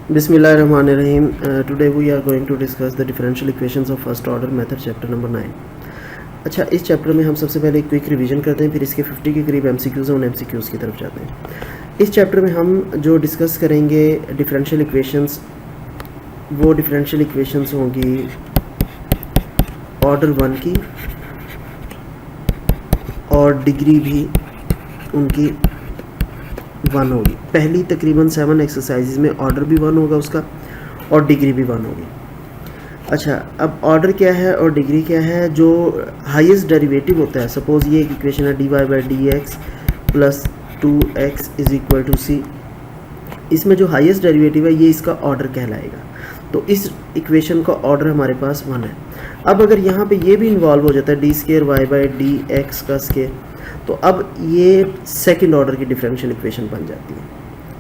Bismillahirrahmanirrahim. Today we are going to discuss the differential equations of first order method chapter number 9. अच्छा, इस chapter में हम सबसे पहले एक क्विक रिवीजन करते हैं, फिर इसके 50 के करीब एमसीक्यूज़ और एमसीक्यूज़ की तरफ जाते हैं। इस चैप्टर में हम जो डिस्कस करेंगे डिफरेंशियल इक्वेशंस, वो डिफरेंशियल इक्वेशंस होंगी ऑर्डर 1 की और डिग्री भी उनकी 1 होगी। पहली तकरीबन 7 एक्सरसाइजेज में ऑर्डर भी 1 होगा उसका और डिग्री भी 1 होगी। अच्छा, अब ऑर्डर क्या है और डिग्री क्या है? जो हाईएस्ट डेरिवेटिव होता है, सपोज ये एक इक्वेशन है dy/dx plus 2x is equal to c, इसमें जो हाईएस्ट डेरिवेटिव है ये इसका ऑर्डर कहलाएगा। तो इस इक्वेशन का ऑर्डर हमारे पास 1 है। अब अगर यहाँ पे ये भी इन्वॉल्व हो जाता है d²y/dx का स्केयर, तो अब ये सेकंड ऑर्डर की डिफरेंशियल इक्वेशन बन जाती है।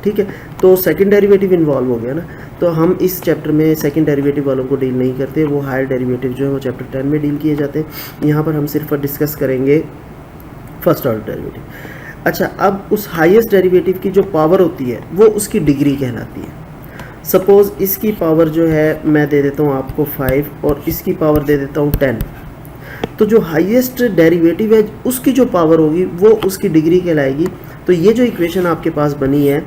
ठीक है, तो सेकंड डेरिवेटिव इन्वॉल्व हो गया ना, तो हम इस चैप्टर में सेकंड डेरिवेटिव वालों को डील नहीं करते, वो हायर डेरिवेटिव जो है वो चैप्टर 10 में डील किए जाते हैं। यहाँ पर हम सिर्फ डिस्कस करेंगे फर्स्ट ऑर्डर डेरिवेटिव। अच्छा, अब उस हाईएस्ट डेरिवेटिव की जो पावर होती है वो उसकी डिग्री कहलाती है। सपोज इसकी पावर जो है मैं दे देता हूँ आपको 5 और इसकी पावर दे देता हूँ 10, तो जो हाईएस्ट डेरिवेटिव है उसकी जो पावर होगी वो उसकी डिग्री कहलाएगी। तो ये जो इक्वेशन आपके पास बनी है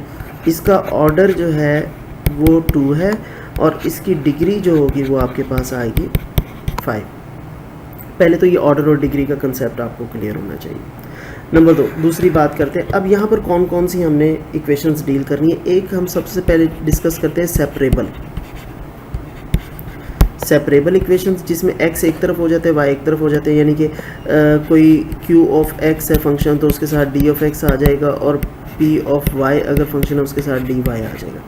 इसका ऑर्डर जो है वो 2 है और इसकी डिग्री जो होगी वो आपके पास आएगी 5। पहले तो ये ऑर्डर और डिग्री का कंसेप्ट आपको क्लियर होना चाहिए। नंबर 2, दूसरी बात करते हैं। अब यहाँ पर कौन कौन सी हमने इक्वेशंस डील करनी है। एक हम सबसे पहले डिस्कस करते हैं सेपरेबल इक्वेशंस, जिसमें x एक तरफ हो जाते हैं y एक तरफ हो जाते हैं, यानी कि कोई q ऑफ x है फंक्शन तो उसके साथ d ऑफ x आ जाएगा और p ऑफ y अगर फंक्शन है उसके साथ dy आ जाएगा,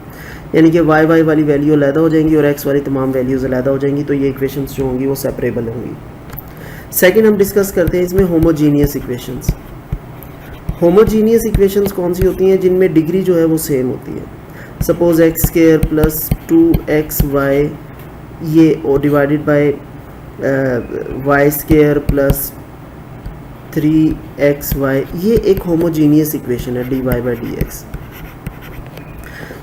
यानी कि y वाली वैल्यू अलहदा हो जाएंगी और x वाली तमाम वैल्यूज़ अलहदा हो जाएंगी। तो ये इक्वेशंस जो होंगी वो सेपरेबल होंगी। सेकेंड हम डिस्कस करते हैं इसमें होमोजीनियस इक्वेशंस। होमोजीनियस इक्वेशंस कौन सी होती हैं? जिनमें डिग्री जो है वो सेम होती है। सपोज x² प्लस 2xy ये divided by y² plus 3xy, ये एक होमोजीनियस इक्वेशन है dy/dx,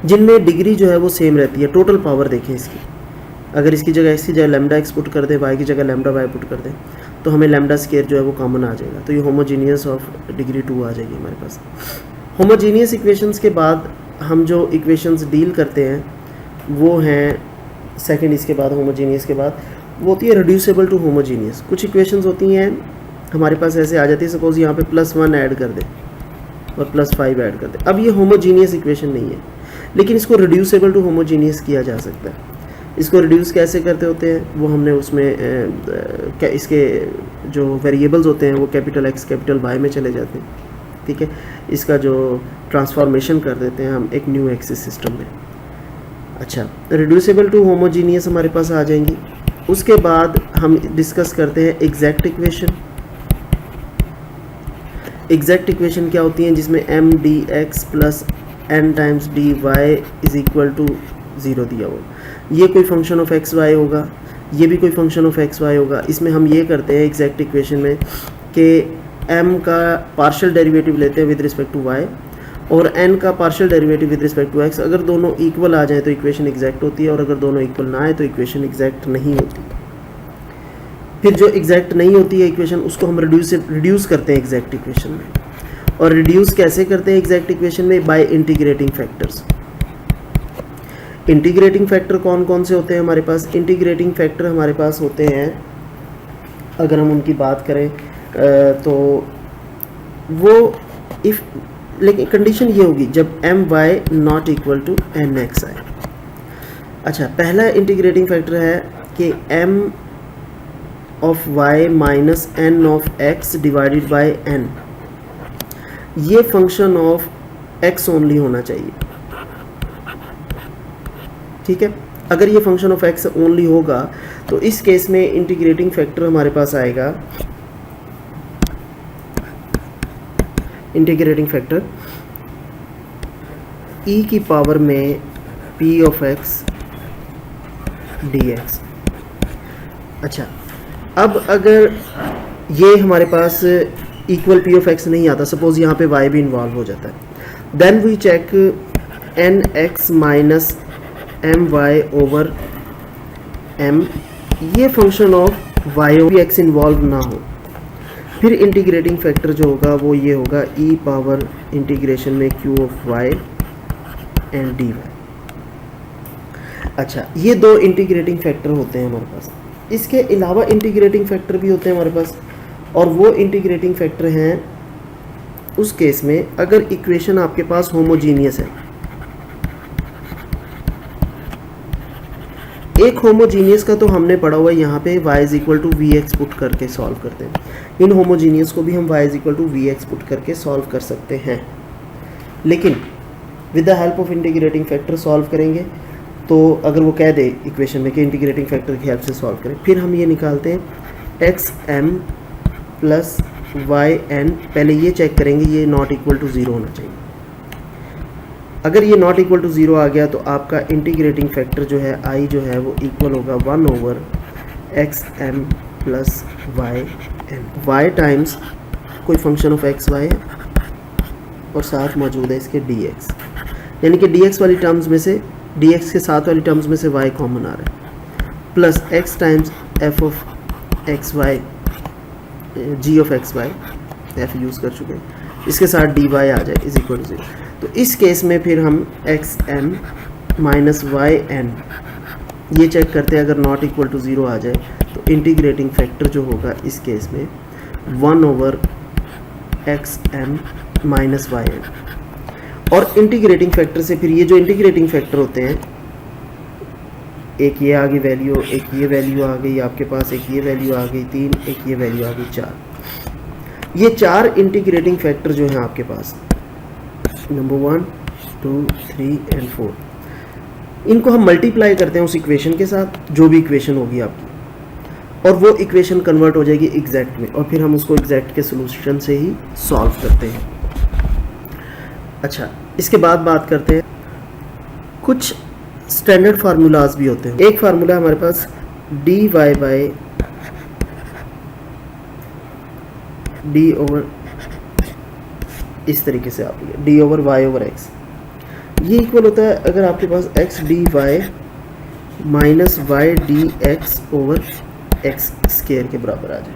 जिनमें डिग्री जो है वो सेम रहती है। टोटल पावर देखें इसकी, अगर इसकी जगह x की जगह लैम्डा x पुट कर दे, y की जगह लैम्डा y पुट कर दे, तो हमें लैम्डा स्क्वायर जो है वो कॉमन आ जाएगा। तो ये होमोजीनियस ऑफ डिग्री 2 आ जाएगी हमारे पास। होमोजीनियस इक्वेशंस के बाद हम जो इक्वेशंस डील करते हैं वो हैं सेकंड, इसके बाद होमोजीनियस के बाद वो होती है रिड्यूसेबल टू होमोजीनियस। कुछ इक्वेशंस होती हैं हमारे पास ऐसे आ जाती है, सपोज यहाँ पे +1 ऐड कर दे और +5 ऐड कर दे। अब ये होमोजीनियस इक्वेशन नहीं है, लेकिन इसको रिड्यूसेबल टू होमोजीनियस किया जा सकता है। इसको रिड्यूस कैसे करते होते हैं वो हमने उसमें इसके जो वेरिएबल्स होते हैं वो कैपिटल X कैपिटल Y में चले जाते हैं। ठीक है, इसका जो ट्रांसफॉर्मेशन कर देते हैं हम एक न्यू एक्सिस सिस्टम में। अच्छा, रिड्यूसेबल टू होमोजीनियस हमारे पास आ जाएंगी। उसके बाद हम डिस्कस करते हैं एग्जैक्ट इक्वेशन। एग्जैक्ट इक्वेशन क्या होती हैं? जिसमें mdx plus n times dy is equal to 0 दिया हो। ये कोई फंक्शन ऑफ एक्स वाई होगा, ये भी कोई फंक्शन ऑफ एक्स वाई होगा। इसमें हम ये करते हैं एग्जैक्ट इक्वेशन में कि m का पार्शियल डेरिवेटिव लेते हैं विद रिस्पेक्ट टू y और n का partial derivative with respect to x। अगर दोनों इक्वल आ जाए तो इक्वेशन एग्जैक्ट होती है और अगर दोनों इक्वल ना आए तो इक्वेशन एग्जैक्ट नहीं होती। फिर जो एग्जैक्ट नहीं होती है इक्वेशन उसको हम रिड्यूस करते हैं एग्जैक्ट इक्वेशन में। और रिड्यूस कैसे करते हैं एग्जैक्ट इक्वेशन में? By integrating factors. Integrating factor कौन कौन से होते हैं हमारे पास? इंटीग्रेटिंग फैक्टर हमारे पास होते हैं, अगर हम उनकी बात करें तो वो इफ़, लेकिन कंडीशन ये होगी जब my not equal to nx आए। अच्छा, पहला इंटीग्रेटिंग फैक्टर है कि m of y minus n of x divided by n, ये फंक्शन ऑफ x ओनली होना चाहिए। ठीक है, अगर ये फंक्शन ऑफ x ओनली होगा तो इस केस में इंटीग्रेटिंग फैक्टर हमारे पास आएगा, इंटीग्रेटिंग फैक्टर e की पावर में p ऑफ x dx। अच्छा, अब अगर ये हमारे पास इक्वल p ऑफ x नहीं आता, सपोज यहाँ पे y भी इन्वॉल्व हो जाता है, then we check nx minus M Y over M, ये function of Y over X involve ना हो, फिर इंटीग्रेटिंग फैक्टर जो होगा वो ये होगा ई पावर इंटीग्रेशन में q of y and d y. अच्छा, ये दो इंटीग्रेटिंग फैक्टर होते हैं हमारे पास। इसके अलावा इंटीग्रेटिंग फैक्टर भी होते हैं हमारे पास, और वो इंटीग्रेटिंग फैक्टर हैं उस केस में अगर इक्वेशन आपके पास होमोजीनियस है। एक होमोजीनियस का तो हमने पढ़ा हुआ है, यहाँ पे y is equal to v x put करके सॉल्व करते हैं। इन होमोजीनियस को भी हम y is equal to v x put करके सॉल्व कर सकते हैं, लेकिन with the help of integrating factor solve करेंगे। तो अगर वो कह दे इक्वेशन में कि इंटीग्रेटिंग फैक्टर की हेल्प से सॉल्व करें, फिर हम ये निकालते हैं x m plus y n. पहले ये चेक करेंगे ये नॉट इक्वल टू ज़ीरो होना चाहिए। अगर ये नॉट इक्वल टू ज़ीरो आ गया तो आपका इंटीग्रेटिंग फैक्टर जो है आई जो है वो इक्वल होगा 1 over x m plus y n. Y times कोई फंक्शन ऑफ एक्स वाई है और साथ मौजूद है इसके डी एक्स, यानी कि डी एक्स वाली टर्म्स में से, डी एक्स के साथ वाली टर्म्स में से वाई कॉमन आ रहा है, plus x times f of x y, g of x y, f use कर चुके हैं, इसके साथ डी वाई आ जाए इज इक्वल टू 0। तो इस केस में फिर हम x m minus y n ये चेक करते हैं। अगर नॉट इक्वल टू 0 आ जाए तो इंटीग्रेटिंग फैक्टर जो होगा इस केस में 1 over x m minus y n. और इंटीग्रेटिंग फैक्टर से फिर ये जो इंटीग्रेटिंग फैक्टर होते हैं, एक ये आ गई वैल्यू, एक ये वैल्यू आ गई आपके पास, एक ये वैल्यू आ गई 3, एक ये वैल्यू आ गई 4। ये 4 इंटीग्रेटिंग फैक्टर जो हैं आपके पास, नंबर 1, 2, 3 एंड 4, इनको हम मल्टीप्लाई करते हैं उस इक्वेशन के साथ जो भी इक्वेशन होगी आपकी, और वो इक्वेशन कन्वर्ट हो जाएगी एग्जैक्ट में, और फिर हम उसको एग्जैक्ट के सोल्यूशन से ही सॉल्व करते हैं। अच्छा, इसके बाद बात करते हैं कुछ स्टैंडर्ड फार्मूलाज भी होते हैं। एक फार्मूला हमारे पास D Y by D over, इस तरीके से आप D over Y over X, ये इक्वल होता है अगर आपके पास X D Y minus Y D x over X square के बराबर आ जाए।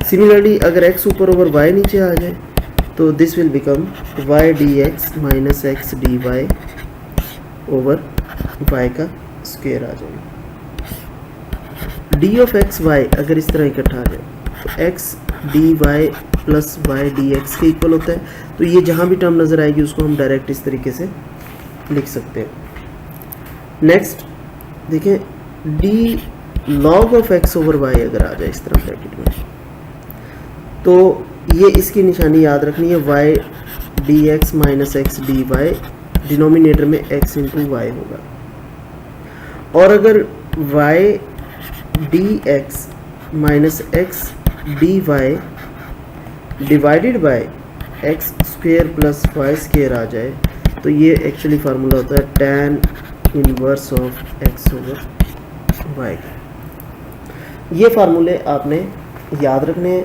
सिमिलरली अगर एक्स ऊपर ओवर वाई नीचे आ जाए तो this will become y D x minus x D y over y का स्क्वायर आ जाएगा। डी ऑफ एक्स वाई अगर इस तरह इकट्ठा आ जाए तो x D y plus y D x के इक्वल होता है, तो ये जहाँ भी टर्म नज़र आएगी उसको हम डायरेक्ट इस तरीके से लिख सकते हैं। नेक्स्ट देखें, d log of x over y अगर आ जाए इस तरह ब्रैकेट में, तो ये इसकी निशानी याद रखनी है, Y D x minus x D Y, denominator में एक्स इंटू वाई होगा। और अगर Y D x minus x D Y divided by X square plus Y square आ जाए तो ये एक्चुअली फार्मूला होता है tan inverse of x over Y. ये फार्मूले आपने याद रखने हैं,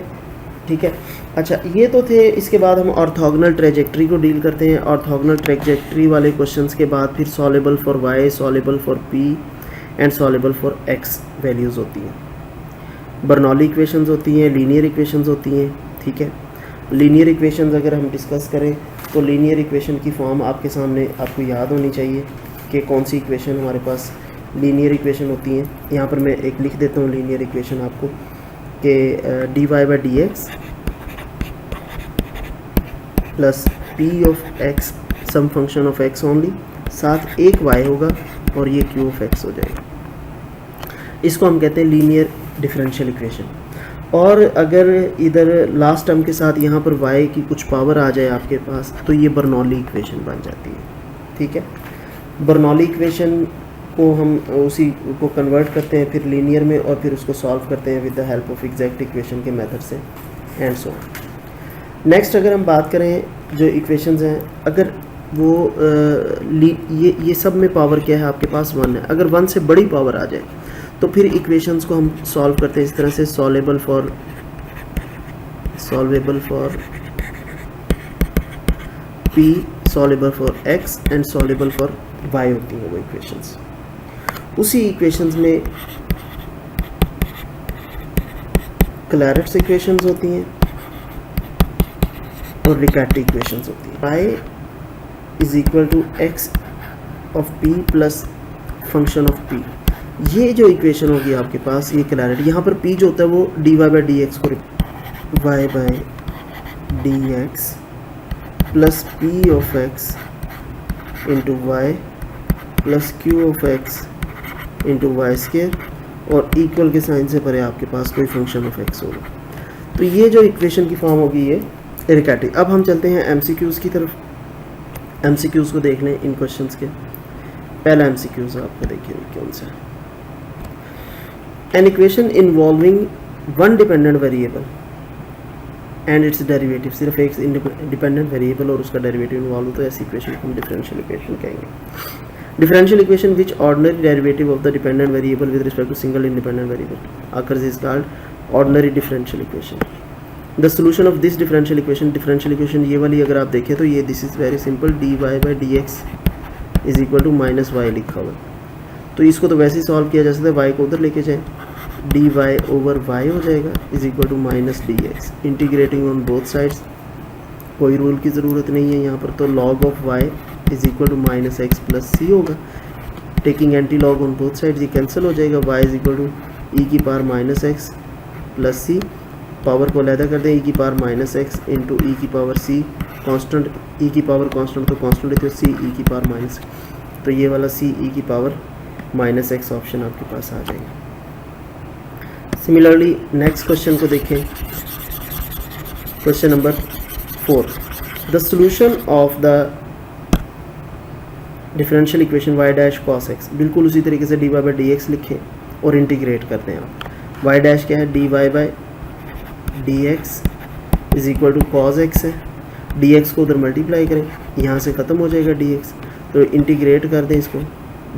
ठीक है। अच्छा, ये तो थे। इसके बाद हम ऑर्थोगोनल ट्रेजेक्ट्री को डील करते हैं। ऑर्थोगोनल ट्रेजेक्ट्री वाले क्वेश्चंस के बाद फिर soluble for y, soluble for p and soluble for x values होती हैं। बर्नौली इक्वेशंस होती हैं, लीनियर इक्वेशंस होती हैं, ठीक है। लीनियर इक्वेशंस अगर हम डिस्कस करें तो लीनियर इक्वेशन की फॉर्म आपके सामने आपको याद होनी चाहिए कि कौन सी इक्वेशन हमारे पास लीनियर इक्वेशन होती हैं। यहाँ पर मैं एक लिख देता हूँ लीनियर इक्वेशन आपको कि d Y by D x plus P of x some function of x only, साथ एक वाई होगा और ये क्यू ऑफ एक्स हो जाएगा। इसको हम कहते हैं लीनियर डिफरेंशियल इक्वेशन। और अगर इधर लास्ट टर्म के साथ यहाँ पर y की कुछ पावर आ जाए आपके पास तो ये बर्नौली इक्वेशन बन जाती है, ठीक है। बर्नौली इक्वेशन को हम उसी को कन्वर्ट करते हैं फिर लीनियर में और फिर उसको सॉल्व करते हैं with the help of exact equation के मेथड से एंड सो ऑन। नेक्स्ट अगर हम बात करें जो इक्वेशंस हैं, अगर वो ये सब में पावर क्या है आपके पास 1 है। अगर 1 से बड़ी पावर आ जाए तो फिर इक्वेशंस को हम सॉल्व करते हैं इस तरह से, solvable for p, solvable for x and solvable for y होती हैं वो इक्वेशंस। उसी इक्वेशंस में क्लैरेट्स इक्वेशंस होती हैं और रिकैटी इक्वेशंस होती हैं। y is equal to x of p plus function of p, ये जो इक्वेशन होगी आपके पास, ये क्लैरिटी, यहाँ पर p जो होता है वो dy बाई डी एक्स को y by D x plus p of x into y plus q of x into y square, और इक्वल के साइन से परे आपके पास कोई फंक्शन ऑफ x होगा। तो ये जो इक्वेशन की फॉर्म होगी ये रिकैटी। अब हम चलते हैं MCQs की तरफ। MCQs को देख लें इन क्वेश्चंस के। पहला MCQs आपको देखिए कौन सा। An equation involving one dependent variable and it's derivative, सिर्फ एक डिपेंडेंट वेरिएबल और उसका डेरिवेटिव इन्वॉल्व हो तो ऐसी इक्वेशन को हम डिफरेंशियल इक्वेशन कहेंगे। Differential equation which ordinary derivative of the dependent variable with respect to single independent variable occurs is called ordinary differential equation. The solution of this differential equation ये वाली अगर आप देखें तो ये this is very simple, dy by dx is equal to minus y लिखा हुआ। तो इसको तो वैसे ही सॉल्व किया जा सकता है, y को उधर लेके जाएं, dy over y हो जाएगा is equal to minus dx, integrating on both sides, कोई रूल की ज़रूरत नहीं है यहाँ पर। तो log of y is equal to minus X plus C होगा, taking anti log on both side, ये कैंसिल हो जाएगा। y is equal to E की power minus X plus C, power को अलहदा कर दें, ई की power minus X into E की पावर सी, कॉन्स्टेंट ई की पावर कॉन्स्टेंट तो कॉन्स्टेंट है, तो सी ई की पावर माइनस, तो ये वाला सी ई की पावर माइनस एक्स ऑप्शन आपके पास आ जाएगा। सिमिलरली नेक्स्ट क्वेश्चन को देखें, question number 4, the solution of the differential equation y dash cos x, बिल्कुल उसी तरीके से dy बाई डी एक्स लिखें और इंटीग्रेट करते हैं आप। y डैश क्या है, dy by D x is equal to cos x है, dx को उधर मल्टीप्लाई करें, यहाँ से ख़त्म हो जाएगा dx, तो इंटीग्रेट कर दें इसको,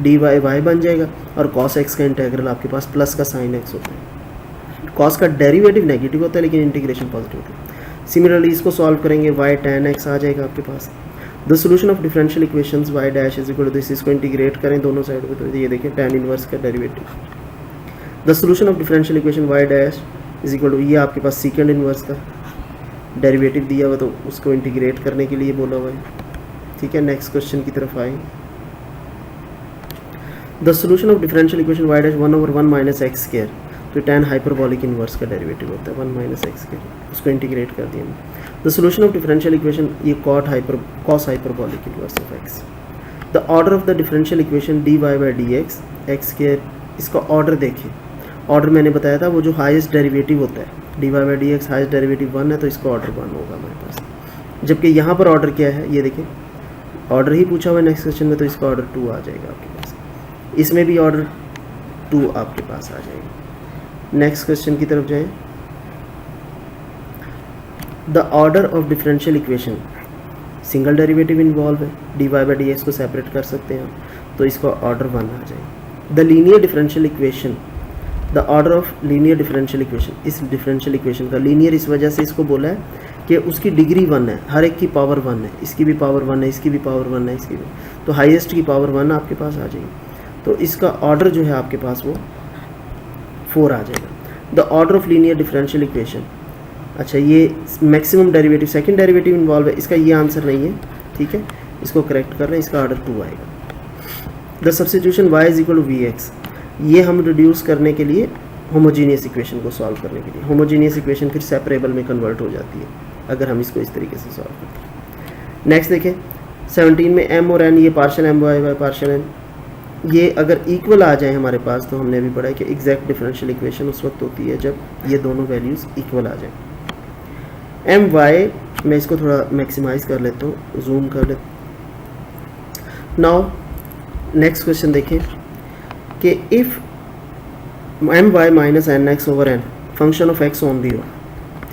dy y बन जाएगा और cos x का इंटेग्रल आपके पास प्लस का साइन x होता है। cos का डेरिवेटिव नेगेटिव होता है लेकिन इंटीग्रेशन पॉजिटिव होता है। सिमिलरली इसको सॉल्व करेंगे, y tan x आ जाएगा आपके पास। The solution of differential equations y dash is equal to this, इसको इंटीग्रेट करें दोनों साइड पे, तो ये देखें tan इनवर्स का derivative. The solution of differential equation y dash is equal to, ये आपके पास सेकंड इनवर्स का डेरिवेटिव दिया हुआ तो उसको इंटीग्रेट करने के लिए बोला हुआ है। ठीक है, नेक्स्ट क्वेश्चन की तरफ आए। The solution of differential equation y dash 1/1 minus x square, तो tan हाइपरबॉलिक इनवर्स का डेरिवेटिव होता है 1 माइनस एक्स स्क्वायर, उसको इंटीग्रेट कर दिया। The solution of differential equation, ये cos hyperbolic inverse of x। The order of the differential equation dy by D x x square, इसका order देखिए, order मैंने बताया था वो जो हाईएस्ट डेरिवेटिव होता है, dy by D x highest derivative 1 है तो इसका ऑर्डर 1 होगा हमारे पास। जबकि यहाँ पर ऑर्डर क्या है, ये देखिए ऑर्डर ही पूछा हुआ है नेक्स्ट क्वेश्चन में, तो इसका ऑर्डर 2 आ जाएगा आपके पास, इसमें भी ऑर्डर 2 आपके पास आ जाएगा। नेक्स्ट क्वेश्चन की तरफ जाएं। The order of differential equation, single derivative involve है, dy बाई डी एक्स को सेपरेट कर सकते हैं तो इसका ऑर्डर 1 आ जाएगा। The linear differential equation, the order of linear differential equation, इस डिफरेंशियल इक्वेशन का लीनियर इस वजह से इसको बोला है कि उसकी डिग्री 1 है, हर एक की पावर 1 है, इसकी भी पावर 1 है, इसकी भी पावर 1 है, इसकी भी, तो हाईएस्ट की पावर 1 आपके पास आ जाएगी, तो इसका ऑर्डर जो है आपके पास वो 4 आ जाएगा। The order of linear differential equation, अच्छा ये maximum derivative second derivative involve है, इसका ये आंसर नहीं है, ठीक है, इसको करेक्ट कर रहे हैं, इसका ऑर्डर 2 आएगा। The substitution y is equal to v x, ये हम रिड्यूस करने के लिए होमोजीनियस इक्वेशन को सॉल्व करने के लिए, होमोजीनियस इक्वेशन फिर सेपरेबल में कन्वर्ट हो जाती है अगर हम इसको इस तरीके से सॉल्व करते हैं। नेक्स्ट देखें 17 में m और n, ये partial m by partial n, ये अगर इक्वल आ जाए हमारे पास, तो हमने अभी पढ़ा है कि एग्जैक्ट डिफरेंशियल इक्वेशन उस वक्त होती है जब ये दोनों वैल्यूज़ इक्वल आ जाए। एम वाई, मैं इसको थोड़ा मैक्सिमाइज कर लेता हूँ, जूम कर लेता। नाउ नेक्स्ट क्वेश्चन देखें कि if m y minus n x over n function of x only हो,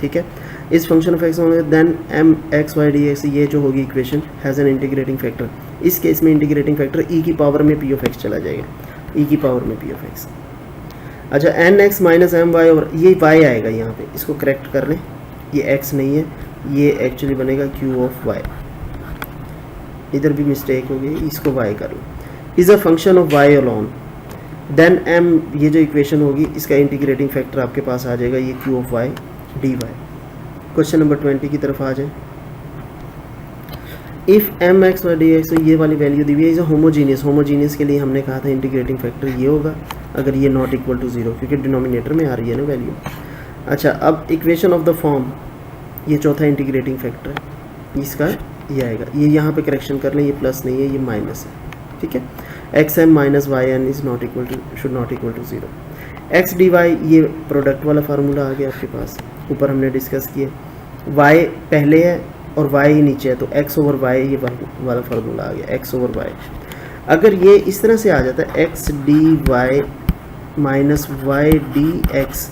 ठीक है, इस function of x only, then m x y D x, ये जो होगी equation has an integrating factor, इस केस में इंटीग्रेटिंग फैक्टर ई की पावर में पी ऑफ एक्स चला जाएगा, ई की पावर में पी ऑफ एक्स। अच्छा n x minus M Y over, ये वाई आएगा यहाँ पे, इसको करेक्ट कर लें, ये x नहीं है, ये एक्चुअली बनेगा q ऑफ y, इधर भी मिस्टेक हो गई, इसको y कर लो। Is a function of Y alone, then M, ये जो इक्वेशन होगी इसका इंटीग्रेटिंग फैक्टर आपके पास आ जाएगा ये q of y d y. Question number 20 की तरफ आ जाए। If m x y D x, ये वाली वैल्यू दी हुई है, इज़ अ होमोजीनियस, होमोजीनियस के लिए हमने कहा था इंटीग्रेटिंग फैक्टर ये होगा अगर ये नॉट इक्वल टू ज़ीरो, क्योंकि डिनोमिनेटर में आ रही है ना वैल्यू। अच्छा, अब इक्वेशन ऑफ द फॉर्म, ये चौथा इंटीग्रेटिंग फैक्टर है, इसका ये आएगा, ये यहाँ पे करेक्शन कर लें, ये प्लस नहीं है ये माइनस है, ठीक है। X m minus y n is not equal to, should not equal to zero. X D y, ये प्रोडक्ट वाला फार्मूला आ गया आपके पास, ऊपर हमने डिस्कस किए, वाई पहले है और वाई नीचे है, तो एक्स ओवर वाई ये वाला फार्मूला आ गया, एक्स ओवर वाई। अगर ये इस तरह से आ जाता है x D Y minus Y D x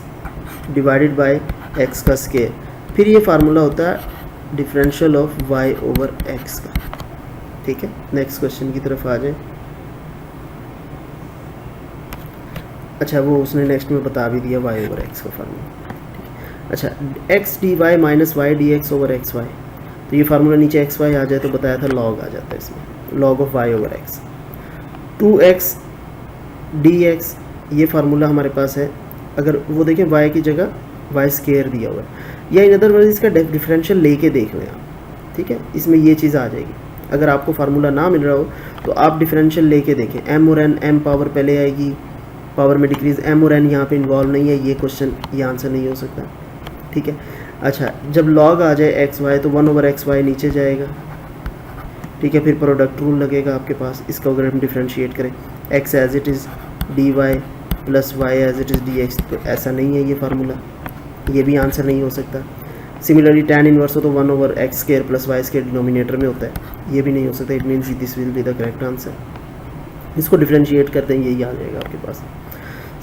divided by x का स्केयर, फिर ये फार्मूला होता है differential of Y over x का, ठीक है। नेक्स्ट क्वेश्चन की तरफ आ जाए। अच्छा, वो उसने नेक्स्ट में बता भी दिया वाई ओवर एक्स का फार्मूला। अच्छा, x D Y minus Y D x over x y, तो ये फार्मूला नीचे एक्स वाई आ जाए तो बताया था लॉग आ जाता है इसमें, log of Y over x. 2x d x, ये फार्मूला हमारे पास है, अगर वो देखें वाई की जगह वाई स्केयर दिया हुआ है, या इन अदर वर्ड इसका डिफरेंशियल लेके देख लें आप, ठीक है, इसमें ये चीज़ आ जाएगी। अगर आपको फार्मूला ना मिल रहा हो तो आप डिफरेंशियल लेके देखें, एम और एन, एम पावर पहले आएगी, पावर में डिक्रीज, एम और एन यहाँ पे इन्वॉल्व नहीं है, ये क्वेश्चन ये आंसर नहीं हो सकता, ठीक है। अच्छा, जब लॉग आ जाए एक्स वाई तो 1 ओवर एक्स वाई नीचे जाएगा, ठीक है, फिर प्रोडक्ट रूल लगेगा आपके पास, इसका अगर हम डिफ्रेंशिएट करें, x as it is d y plus y as it is d x, तो ऐसा नहीं है ये फार्मूला, ये भी आंसर नहीं हो सकता। सिमिलरली टैन इनवर्स हो तो 1 over x square plus y square denominator में होता है, ये भी नहीं हो सकता, it means this will be the correct answer. इसको डिफ्रेंशिएट करते हैं, यही आ जाएगा आपके पास।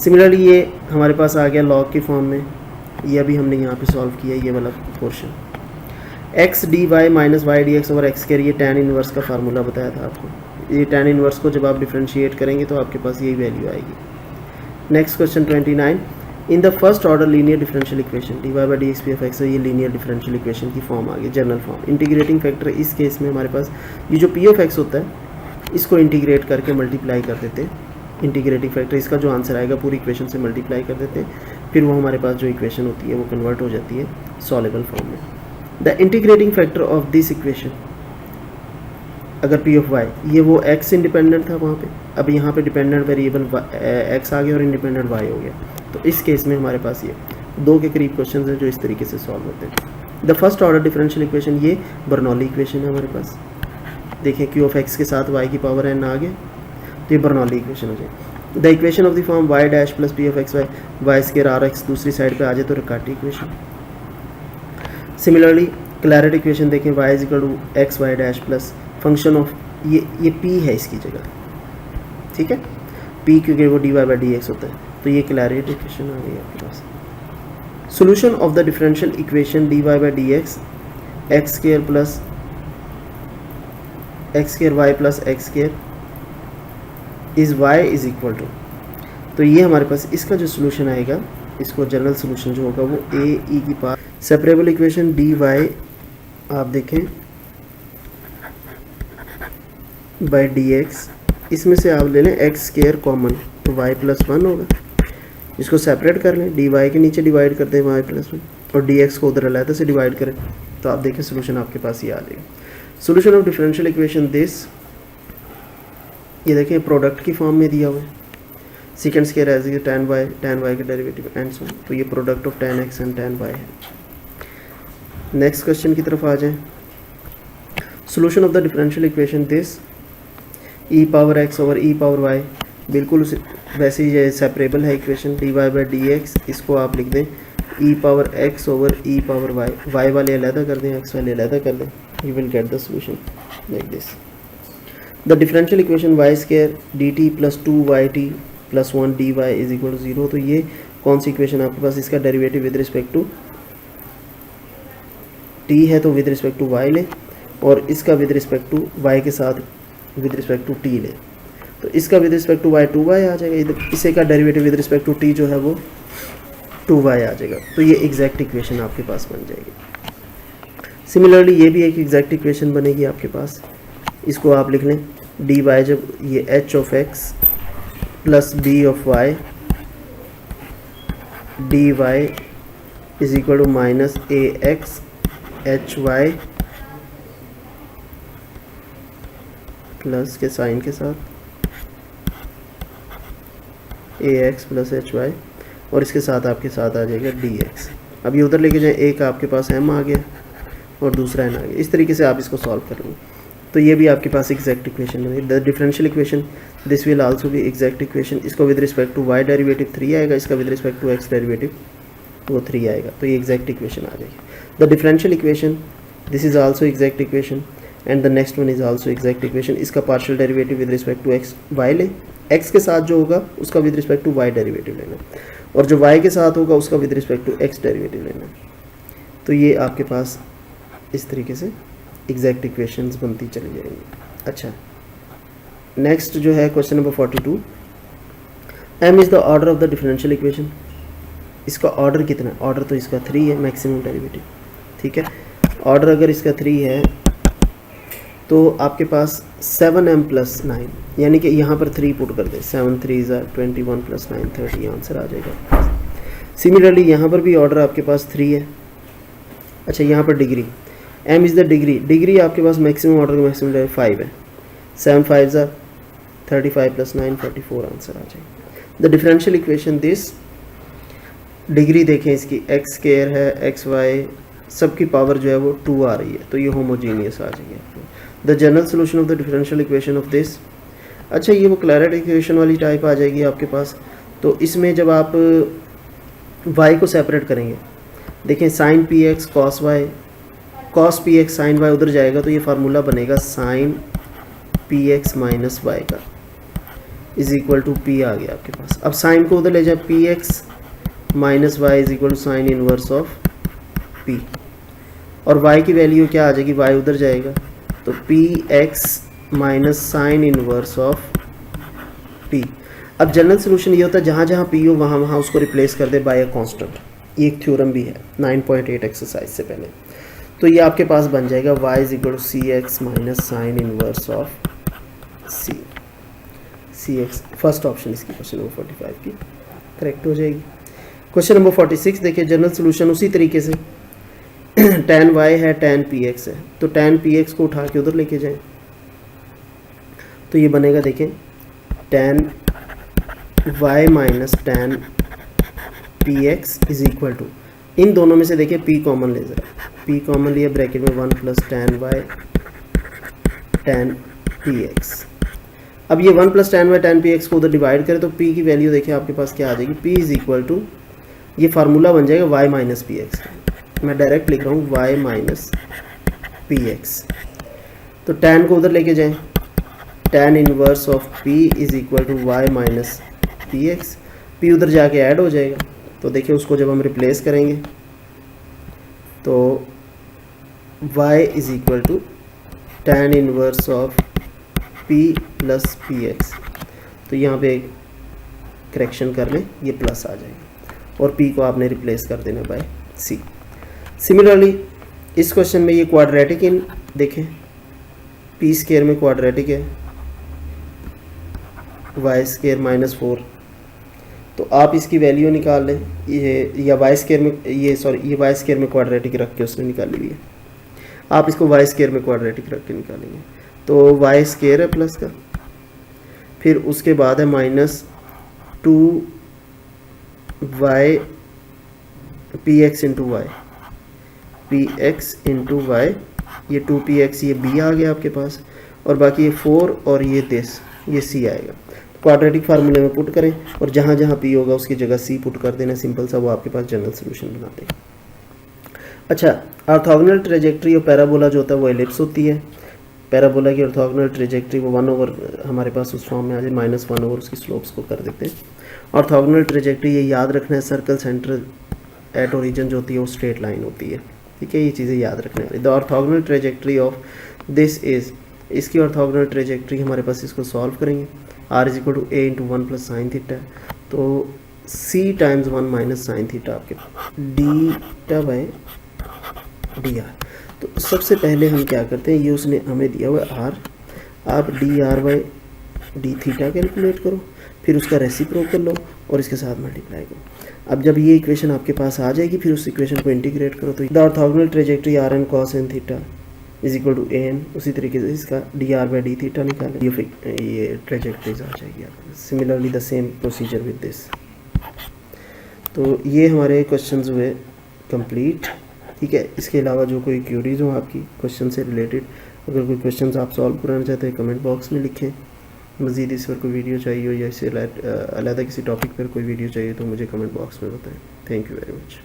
सिमिलरली ये हमारे पास आ गया लॉग की फॉर्म में, ये अभी हमने यहाँ पे सॉल्व किया ये वाला portion, x D Y minus Y D x over x square, ये टैन इनवर्स का फार्मूला बताया था आपको। ये टैन इनवर्स को जब आप डिफ्रेंशिएट करेंगे तो आपके पास यही वैल्यू आएगी। Next question 29, in the first order linear differential equation d Y by D x p f x, ये लीनियर डिफरेंशियल इक्वेशन की फॉर्म आ गई, जनरल फॉर्म। इंटीग्रेटिंग फैक्टर इस केस में हमारे पास ये जो पी ऑफ एक्स होता है इसको इंटीग्रेट करके मल्टीप्लाई कर देते हैं, इंटीग्रेटिंग फैक्टर इसका जो आंसर आएगा पूरी इक्वेशन से मल्टीप्लाई कर देते हैं, फिर वो हमारे पास जो इक्वेशन होती है वो कन्वर्ट हो जाती है सॉल्युबल फॉर्म में। The integrating factor of this equation, अगर पी ऑफ वाई, ये वो एक्स इंडिपेंडेंट था वहाँ पे, अब यहाँ पे डिपेंडेंट वेरिएबल एक्स आ गया और इंडिपेंडेंट वाई हो गया, तो इस केस में हमारे पास ये 2 के करीब क्वेश्चन हैं जो इस तरीके से सॉल्व होते हैं। The first order differential equation, ये बर्नौली इक्वेशन है हमारे पास, देखें क्यू ऑफ एक्स के साथ वाई की पावर एन आ गया, तो ये बर्नौली इक्वेशन हो जाए। The equation of the form Y dash plus P of x Y, Y square R X दूसरी साइड पे आ जाए तो Riccati equation. Similarly Clairaut equation देखें, Y is equal to X Y dash plus function of, ये P है इसकी जगह, ठीक है, पी क्योंकि वो D Y by D X होता है, तो ये क्लैरेट इक्वेशन आ गई आपके पास। Solution of the differential equation d Y by D x, x square plus x square y plus x square is y is equal to, तो ये हमारे पास इसका जो सोल्यूशन आएगा, इसको जनरल सोल्यूशन जो होगा वो ए ई की power separable equation d y, आप देखें बाई डी एक्स, इसमें से आप ले लें एक्स स्केयर कॉमन, तो वाई प्लस 1 होगा, इसको सेपरेट कर लें, डी वाई के नीचे डिवाइड कर दें वाई प्लस 1, और डी एक्स को उधर अलग से डिवाइड करें, तो आप देखें सोल्यूशन आपके पास ये आ जाएगा। Solution of differential equation this, ये देखें प्रोडक्ट की फॉर्म में दिया हुआ है, second square as is tan y का डेरिवेटिव एंड सो, तो ये product of tan x and tan y है। नेक्स्ट क्वेश्चन की तरफ आ जाएं। Solution of the differential equation this, e power x over e power y, बिल्कुल वैसे ही ये सेपरेबल है equation, dy by D x, इसको आप लिख दें e power x over e power y वाले अलहदा कर दें, x वाले अलहदा कर दें, you will get the solution like this. The differential equation y square dt plus 2yt plus 1 dy is equal to 0, तो ये कौन सी इक्वेशन आपके पास, इसका derivative with respect to t है तो विद रिस्पेक्ट टू y लें, और इसका विद रिस्पेक्ट टू y के साथ विद रिस्पेक्ट टू t लें, तो इसका with respect to y 2y आ जाएगा, इधर इसे का derivative with respect to t जो है वो 2y आ जाएगा, तो ये एग्जैक्ट इक्वेशन आपके पास बन जाएगी। सिमिलरली ये भी एक एग्जैक्ट इक्वेशन बनेगी आपके पास, इसको आप लिख लें डी वाई, जब ये h of x plus b of y d y is equal to minus a x h y plus के साइन के साथ a x plus h y, और इसके साथ आपके साथ आ जाएगा डी एक्स। अब ये उधर लेके जाए, एक आपके पास एम आ गया और दूसरा एन आ गया। इस तरीके से आप इसको सॉल्व कर लेंगे तो ये भी आपके पास एग्जैक्ट इक्वेशन बनेगी। The differential equation this will also be exact equation. इसको with respect to Y derivative 3 आएगा, इसका with respect to x derivative वो 3 आएगा, तो ये एग्जैक्ट इक्वेशन आ जाएगी। The differential equation this is also exact equation and the next one is also exact equation. इसका partial derivative with respect to X Y ले, एक्स के साथ जो होगा उसका with respect to Y derivative लेना, और जो वाई के साथ होगा उसका with respect to x derivative लेना। तो ये आपके पास इस तरीके से एग्जैक्ट इक्वेशंस बनती चली जाएंगी। अच्छा, नेक्स्ट जो है question number 42, m is the order of the differential equation. इसका ऑर्डर कितना है? ऑर्डर तो इसका 3 है, मैक्सिमम डेरिवेटिव, ठीक है। ऑर्डर अगर इसका 3 है तो आपके पास 7m प्लस 9, यानी कि यहाँ पर 3 पुट कर दे, 7 3 21 प्लस 9 30, आंसर आ जाएगा। सिमिलरली यहाँ पर भी ऑर्डर आपके पास 3 है। अच्छा, यहाँ पर degree, m is the degree, degree आपके पास मैक्सिमम ऑर्डर का मैक्सिमम 5 है, 7 5 35 प्लस 9 44, आंसर आ जाएगा। The differential equation this, degree देखें इसकी एक्स स्क्वायर है, एक्स वाई सबकी पावर जो है वो 2 आ रही है, तो ये होमोजीनियस आ जाएगी आपको। The general solution of the differential equation of this, अच्छा ये वो क्लैरेट इक्वेशन वाली टाइप आ जाएगी आपके पास। तो इसमें जब आप y को सेपरेट करेंगे, देखें sine p x cos y, cos p x sine y उधर जाएगा तो ये फार्मूला बनेगा sine p x minus y का इज इक्वल टू पी आ गया आपके पास। अब साइन को उधर ले जाए, p x minus y is equal to sine inverse of p, और y की वैल्यू क्या आ जाएगी, y उधर जाएगा तो p x minus sine inverse of p। अब जनरल सोल्यूशन ये होता है जहाँ जहाँ p हो वहाँ वहाँ उसको रिप्लेस कर दे बाय अ कांस्टेंट। ये एक थ्योरम भी है 9.8 एक्सरसाइज से पहले। तो ये आपके पास बन जाएगा y is equal to c x minus sine inverse of c x. First option इसकी क्वेश्चन नंबर 45 की करेक्ट हो जाएगी। क्वेश्चन नंबर 46 देखिए, जनरल सोल्यूशन उसी तरीके से tan y है, tan px है, तो tan px को उठा के उधर लेके जाएं तो ये बनेगा, देखें tan y minus tan px is equal to, इन दोनों में से देखिए p कॉमन ले जरा, p कॉमन लिया, ब्रैकेट में 1 plus tan y tan px। अब ये 1 plus tan y tan px को उधर डिवाइड करें तो p की वैल्यू देखिए आपके पास क्या आ जाएगी, p इज इक्वल टू, ये फार्मूला बन जाएगा y माइनस पी एक्स। मैं डायरेक्ट लिख रहा हूँ y माइनस पी एक्स। तो tan को उधर लेके जाएं, tan inverse of p is equal to y minus p x. p उधर जाके ऐड हो जाएगा, तो देखिए उसको जब हम रिप्लेस करेंगे तो y is equal to tan inverse of p plus p x. तो यहाँ पे करेक्शन कर लें, ये प्लस आ जाएगा और p को आपने रिप्लेस कर देना बाय c। सिमिलरली इस क्वेश्चन में ये क्वाड्रेटिक इन देखें, p स्क्वायर में क्वाड्रेटिक है, y स्क्वायर माइनस 4, तो आप इसकी वैल्यू निकाल लें, ये या y स्क्वायर में ये y स्क्वायर में क्वाड्रेटिक रख के उसने निकाली हुई है, आप इसको y स्क्वायर में क्वाड्रेटिक रख के निकालेंगे तो y स्क्वायर है प्लस का, फिर उसके बाद है minus 2y p x into y, p x into y, ये 2px ये b आ गया आपके पास, और बाकी ये 4 और ये दिस ये c आएगा। क्वाड्रेटिक फार्मूले में पुट करें और जहाँ जहाँ p होगा उसकी जगह c पुट कर देना, सिंपल सा, वो आपके पास जनरल सोल्यूशन बना देगा। अच्छा, ऑर्थोगोनल ट्रेजेक्ट्री और पैराबोला जो होता है वो एलिप्स होती है। पैराबोला की ऑर्थोगोनल ट्रेजेक्ट्री वो 1/, हमारे पास उस फॉर्म में आ जाए, -1/, उसकी स्लोप्स को कर देते हैं। ऑर्थोगोनल ट्रेजेक्ट्री ये याद रखना है, सर्कल सेंटर एट ओरिजिन जो होती है वो स्ट्रेट लाइन होती है, ठीक है, ये चीज़ें याद रखने वाली। The orthogonal trajectory of this is, इसकी ऑर्थोगोनल ट्रेजेक्ट्री हमारे पास, इसको सॉल्व करेंगे, r is equal to a into 1 plus sine theta, तो c times 1 minus sine theta आपके डीटा बाय डी आर। तो सबसे पहले हम क्या करते हैं, ये उसने हमें दिया हुआ r, आप D r by d theta calculate करो, फिर उसका रेसिप्रोकल लो और इसके साथ मल्टीप्लाई करो। अब जब ये इक्वेशन आपके पास आ जाएगी फिर उस इक्वेशन को इंटीग्रेट करो, तो the orthogonal trajectory r n cos n theta is equal to a n, उसी तरीके से इसका d r by d theta निकालें, ये ट्रेजेक्टरीज आ जाएगी आपको। Similarly the same procedure with this. तो ये हमारे क्वेश्चंस हुए कंप्लीट, ठीक है। इसके अलावा जो कोई क्यूरीज हो आपकी क्वेश्चन से रिलेटेड, अगर कोई क्वेश्चंस आप सॉल्व कराना चाहते हैं कमेंट बॉक्स में लिखें। मज़ीद इस पर कोई वीडियो चाहिए हो या इससे अलग किसी टॉपिक पर कोई वीडियो चाहिए तो मुझे कमेंट बॉक्स में बताएं। Thank you very much.